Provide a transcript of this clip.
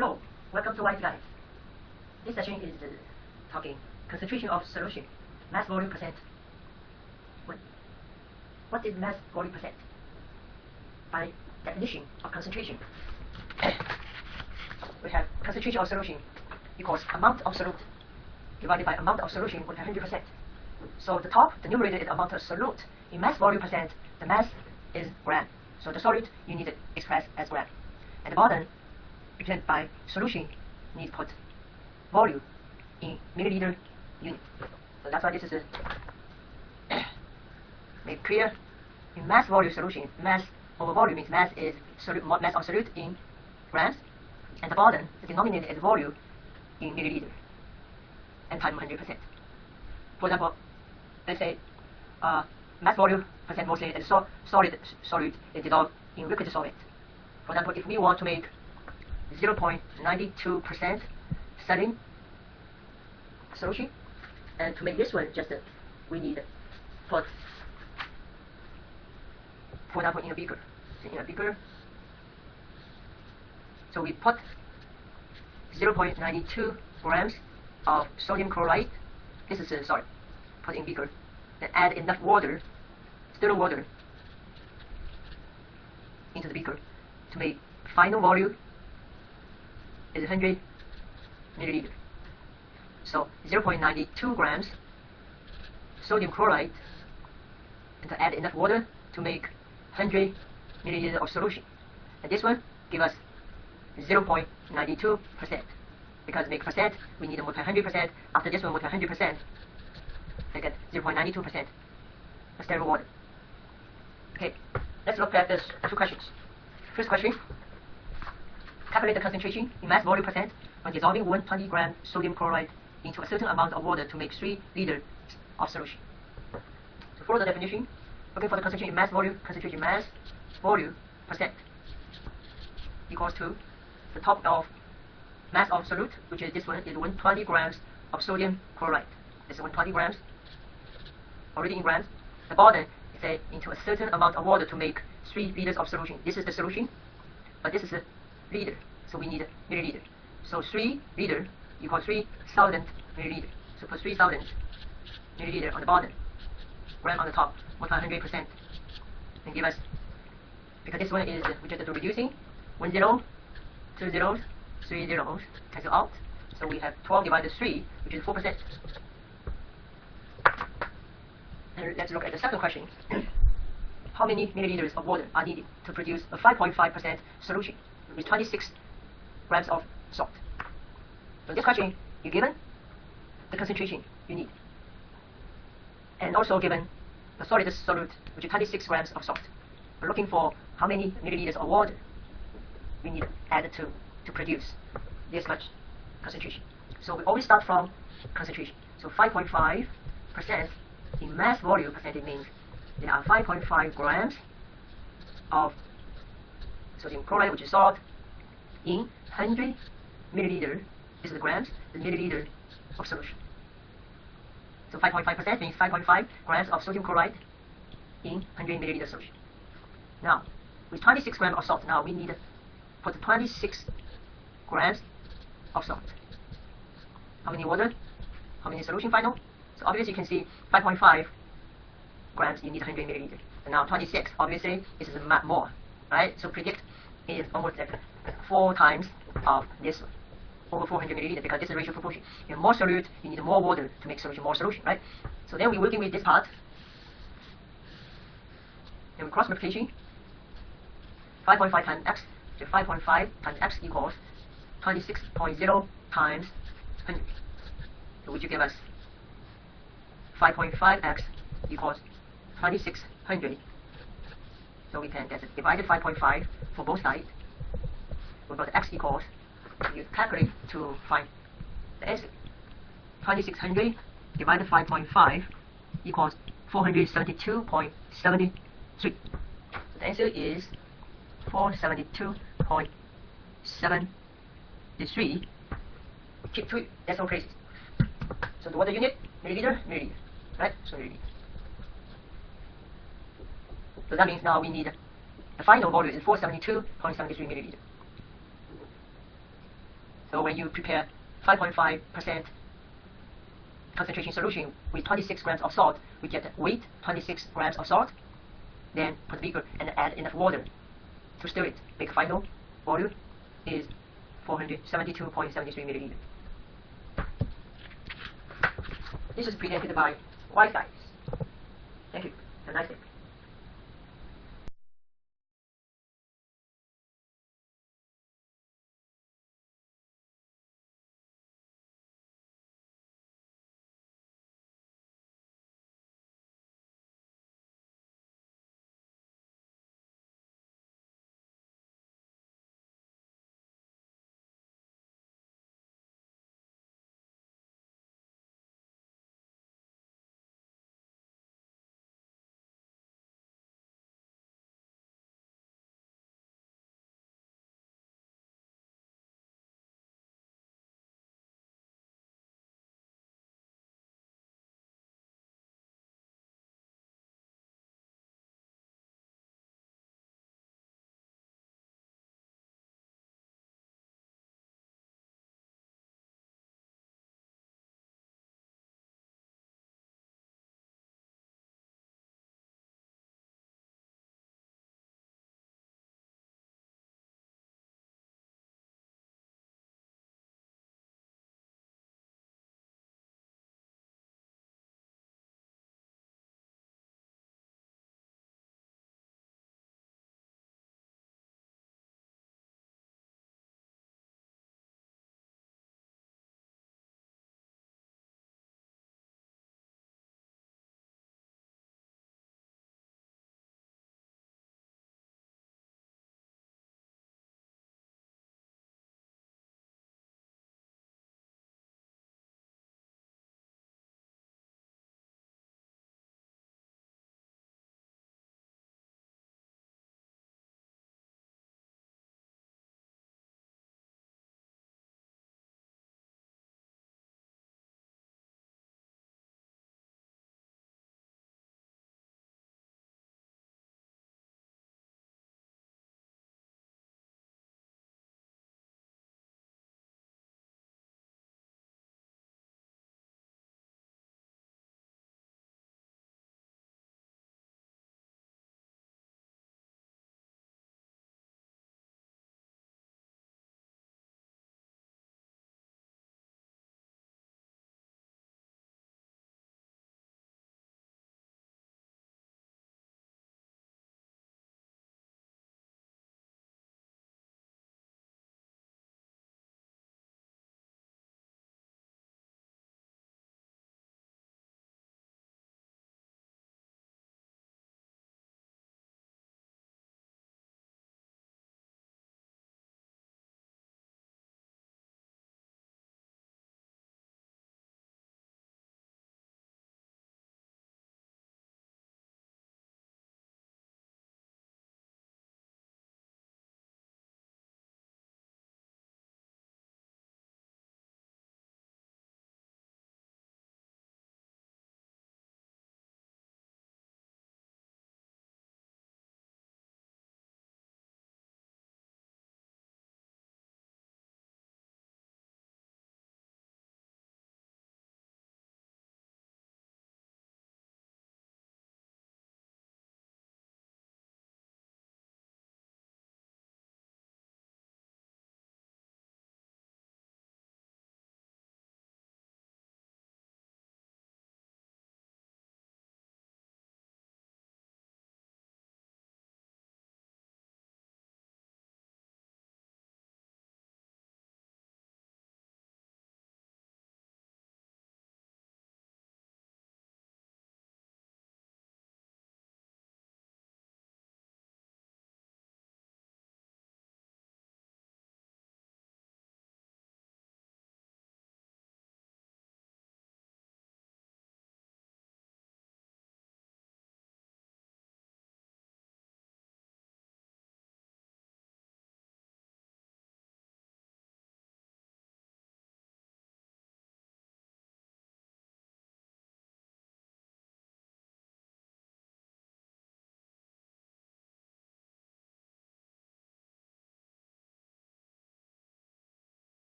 Hello, welcome to White Guide. This session is talking concentration of solution, mass volume percent. What is mass volume percent? By definition of concentration, we have concentration of solution equals amount of solute divided by amount of solution with 100%. So the top, the numerator is amount of solute. In mass volume percent, the mass is gram. So the solute you need to express as gram. At the bottom, represented by solution, you need to put volume in milliliter unit. So that's why this is made clear. In mass volume solution, mass over volume means mass is mass of solute in grams. And the bottom, the denominator is volume in milliliter and times 100%. For example, let's say mass volume percent mostly is solid solute is dissolved in liquid solvent. For example, if we want to make 0.92% saline solution, and to make this one, just we need put, for example, in a beaker. So we put 0.92 grams of sodium chloride. This is put in beaker. Then add enough water, still water, into the beaker to make final volume is 100 milliliter. So 0.92 grams sodium chloride, and to add enough water to make 100 milliliter of solution. And this one give us 0.92%. Because to make percent, we need to multiply 100%. After this one, multiply 100%, I get 0.92% of sterile water. Okay, let's look at these two questions. First question: calculate the concentration in mass volume percent when dissolving 120 gram sodium chloride into a certain amount of water to make 3 liters of solution. To follow the definition, looking for the concentration in mass volume, concentration mass volume percent equals to the top of mass of solute, which is this one, is 120 grams of sodium chloride. This is 120 grams, already in grams. The bottom is say into a certain amount of water to make 3 liters of solution. This is the solution, but this is a liter, so we need a milliliter. So 3 liter equals 3,000 milliliter. So put 3,000 milliliter on the bottom, gram on the top, multiply 100%, and give us, because this one is we just do reducing, 1 0, 2 zeros, 3 zeros, cancel out. So we have 12 divided 3, which is 4%. And let's look at the second question. How many milliliters of water are needed to produce a 5.5% solution with 26 grams of salt? So this question, you're given the concentration you need, and also given the solid solute, which is 26 grams of salt. We're looking for how many milliliters of water we need added to produce this much concentration. So we always start from concentration. So 5.5% in mass volume percentage means there are 5.5 grams of sodium chloride, which is salt, in 100 milliliter. This is the grams, the milliliter of solution. So 5.5% means 5.5 grams of sodium chloride in 100 milliliter solution. Now, with 26 grams of salt, now we need to put 26 grams of salt. How many water? How many solution final? So obviously you can see 5.5 grams, you need 100 milliliter. And now 26, obviously this is more, right? So predict is almost like 4 times of this one, over 400 milliliter, because this is ratio proportion. You have more solute, you need more water to make solution, more solution, right? So then we're working with this part. Then we cross multiplication. 5.5 times x, so 5.5 times x equals 26.0 times 100, so which will give us 5.5x equals 2600. So we can get it divided 5.5 for both sides. We've got x equals, you calculate to find the answer. 2600 divided 5.5 equals 472.73. So the answer is 472.73. Keep 3 decimal places. So the water unit, milliliter, milliliter, right? So milliliter. So that means now we need the final volume is 472.73 milliliter. So when you prepare 5.5% concentration solution with 26 grams of salt, we get weight 26 grams of salt. Then put the beaker and add enough water to stir it. Make final volume is 472.73 milliliters. This is presented by White Guys. Thank you. Have a nice day.